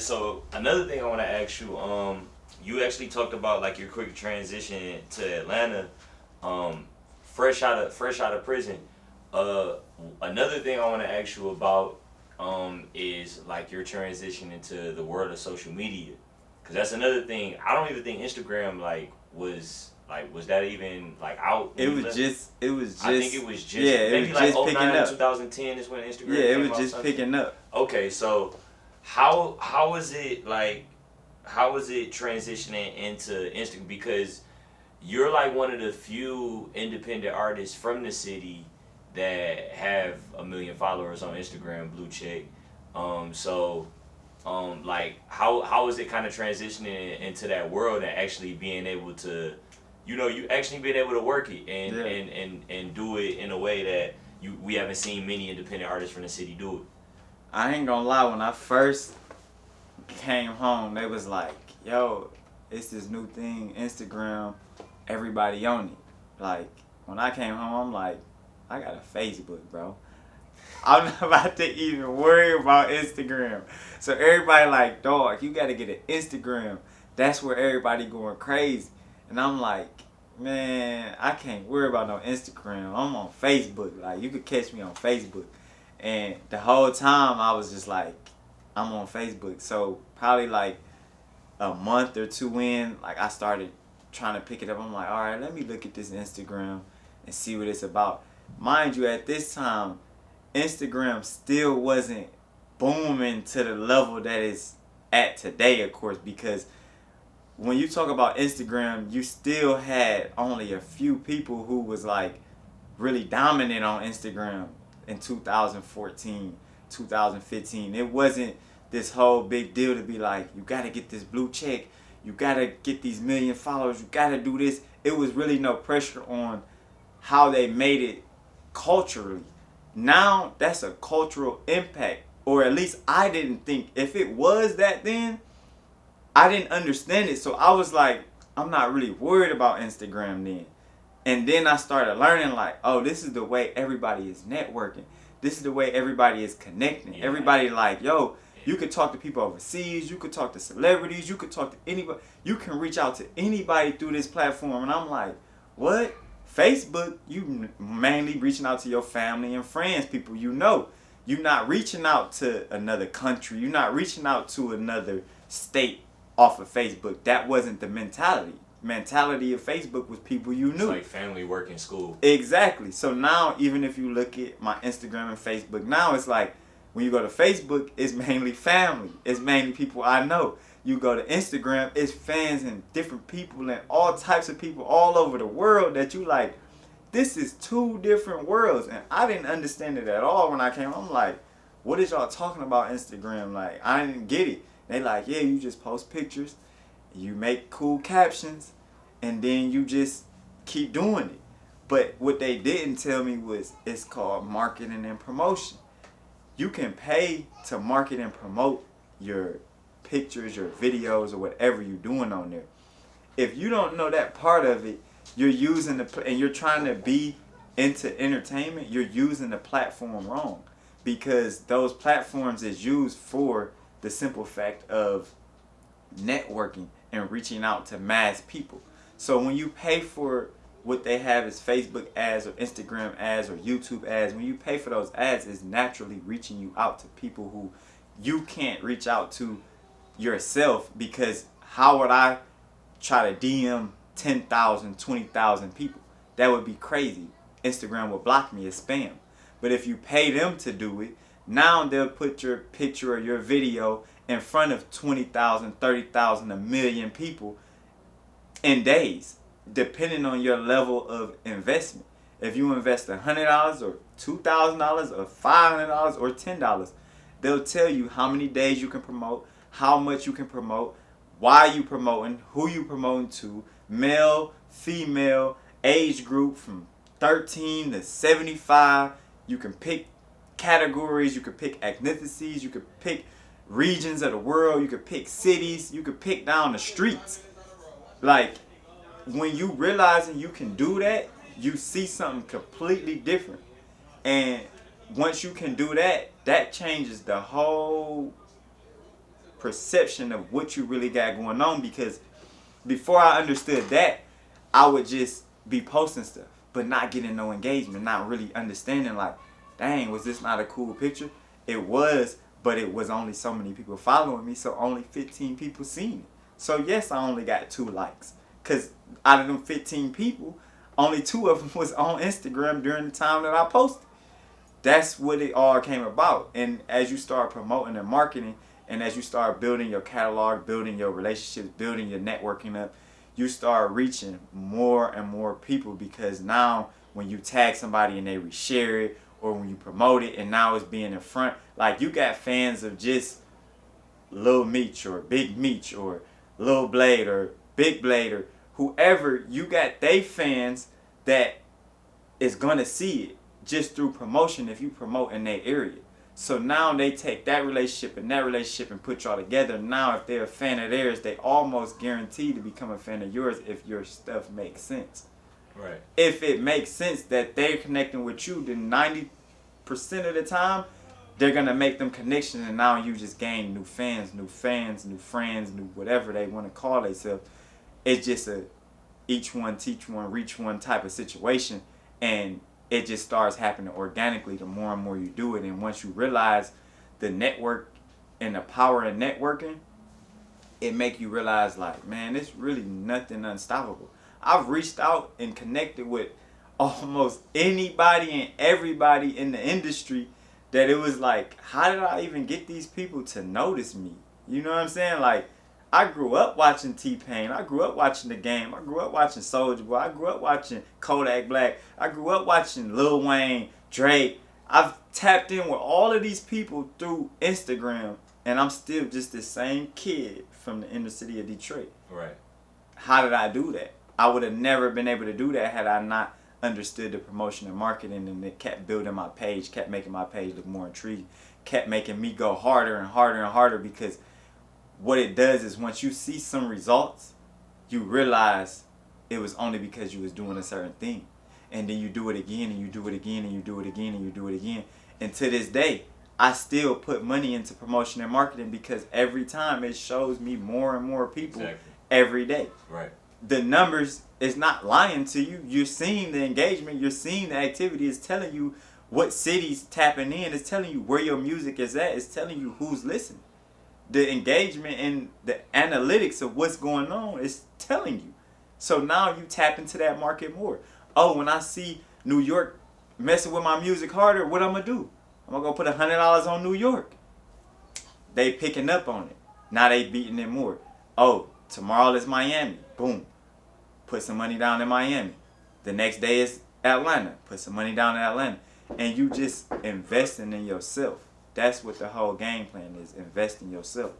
right, so another thing I want to ask you, you actually talked about like your quick transition to Atlanta, um, fresh out of prison. Uh, Another thing I want to ask you about, is like your transition into the world of social media, cause that's another thing. I don't even think Instagram was that even like out when It you was left. just, it was I think just, it was just yeah, it maybe was like just oh picking nine up. 2010 is when Yeah, Instagram it came was out. just Something. picking up. Okay, so how is it like? How is it transitioning into Instagram? Because you're like one of the few independent artists from the city that have 1 million followers on Instagram, blue check. So like how is it kind of transitioning into that world and actually being able to, you actually being able to work it and Yeah. and do it in a way that we haven't seen many independent artists from the city do it. I ain't gonna lie, when I first came home, they was like, yo, it's this new thing, Instagram, everybody on it. Like, when I came home, I'm like, I got a Facebook, bro. I'm not about to even worry about Instagram. So everybody like, dog, you gotta get an Instagram. That's where everybody going crazy. And I'm like, man, I can't worry about no Instagram. I'm on Facebook. Like, you could catch me on Facebook. And the whole time I was just like, I'm on Facebook. So probably like a month or two in, like I started trying to pick it up. I'm like, all right, let me look at this Instagram and see what it's about. Mind you, at this time, Instagram still wasn't booming to the level that it's at today, of course, because when you talk about Instagram, you still had only a few people who was like really dominant on Instagram in 2014, 2015. It wasn't this whole big deal to be like, you gotta get this blue check, you gotta get these 1 million followers, you gotta do this. It was really no pressure on how they made it culturally. Now that's a cultural impact, or at least I didn't think. If it was that then, I didn't understand it. So I was like, I'm not really worried about Instagram then. And then I started learning like, oh, this is the way everybody is networking. This is the way everybody is connecting. Yeah. Everybody like, yo, you could talk to people overseas. You could talk to celebrities. You could talk to anybody. You can reach out to anybody through this platform. And I'm like, what? Facebook, you mainly reaching out to your family and friends, people you know. You're not reaching out to another country. You're not reaching out to another state off of Facebook. That wasn't the mentality. Mentality of Facebook was people you It's knew. like family, work, and school. Exactly. So now, even if you look at my Instagram and Facebook, now it's like when you go to Facebook, it's mainly family. It's mainly people I know. You go to Instagram, it's fans and different people and all types of people all over the world that you like. This is two different worlds, and I didn't understand it at all when I came. I'm like, what is y'all talking about Instagram? Like, I didn't get it. They like, yeah, you just post pictures, you make cool captions, and then you just keep doing it. But what they didn't tell me was it's called marketing and promotion. You can pay to market and promote your pictures, your videos, or whatever you're doing on there. If you don't know that part of it, you're using and you're trying to be into entertainment, you're using the platform wrong, because those platforms is used for the simple fact of networking and reaching out to mass people. So when you pay for what they have is Facebook ads or Instagram ads or YouTube ads, when you pay for those ads, it's naturally reaching you out to people who you can't reach out to yourself, because how would I try to DM 10,000, 20,000 people? That would be crazy. Instagram would block me as spam. But if you pay them to do it, now they'll put your picture or your video in front of 20,000, 30,000, 1 million people in days, depending on your level of investment. If you invest $100 or $2,000 or $500 or $10, they'll tell you how many days you can promote, how much you can promote, why you promoting, who you promoting to, male, female, age group from 13 to 75. You can pick categories, you can pick ethnicities, you can pick regions of the world, you can pick cities, you can pick down the streets. Like, when you realizing you can do that, you see something completely different. And once you can do that, that changes the whole perception of what you really got going on, because before I understood that, I would just be posting stuff, but not getting no engagement, not really understanding like, dang, was this not a cool picture? It was, but it was only so many people following me, so only 15 people seen it. So yes, I only got 2 likes, because out of them 15 people, only 2 of them was on Instagram during the time that I posted. That's what it all came about. And as you start promoting and marketing, and as you start building your catalog, building your relationships, building your networking up, you start reaching more and more people, because now when you tag somebody and they reshare it, or when you promote it and now it's being in front, like you got fans of just Lil Meech or Big Meech or Lil Blade or Big Blade or whoever, you got they fans that is gonna see it just through promotion if you promote in their area. So now they take that relationship and put y'all together. Now if they're a fan of theirs, they almost guaranteed to become a fan of yours if your stuff makes sense. Right. If it makes sense that they're connecting with you, then 90% of the time, they're gonna make them connections, and now you just gain new fans, new friends, new whatever they want to call themselves. It's just a each one teach one, reach one type of situation, and it just starts happening organically the more and more you do it. And once you realize the network and the power of networking, it make you realize like, man, it's really nothing unstoppable. I've reached out and connected with almost anybody and everybody in the industry that it was like, how did I even get these people to notice me? You know what I'm saying? Like, I grew up watching T-Pain. I grew up watching The Game. I grew up watching Soulja Boy. I grew up watching Kodak Black. I grew up watching Lil Wayne, Drake. I've tapped in with all of these people through Instagram, and I'm still just the same kid from the inner city of Detroit. Right. How did I do that? I would have never been able to do that had I not understood the promotion and marketing, and it kept building my page, kept making my page look more intriguing, kept making me go harder and harder and harder, because what it does is once you see some results, you realize it was only because you was doing a certain thing. And then you do it again, and you do it again, and you do it again, and you do it again. And to this day, I still put money into promotion and marketing, because every time it shows me more and more people every day. Right. The numbers is not lying to you. You're seeing the engagement. You're seeing the activity. It's telling you what cities tapping in. It's telling you where your music is at. It's telling you who's listening. The engagement and the analytics of what's going on is telling you. So now you tap into that market more. Oh, when I see New York messing with my music harder, what I'm going to do? I'm going to go put $100 on New York. They picking up on it. Now they beating it more. Oh, tomorrow is Miami. Boom. Put some money down in Miami. The next day is Atlanta. Put some money down in Atlanta. And you just investing in yourself. That's what the whole game plan is. Invest in yourself.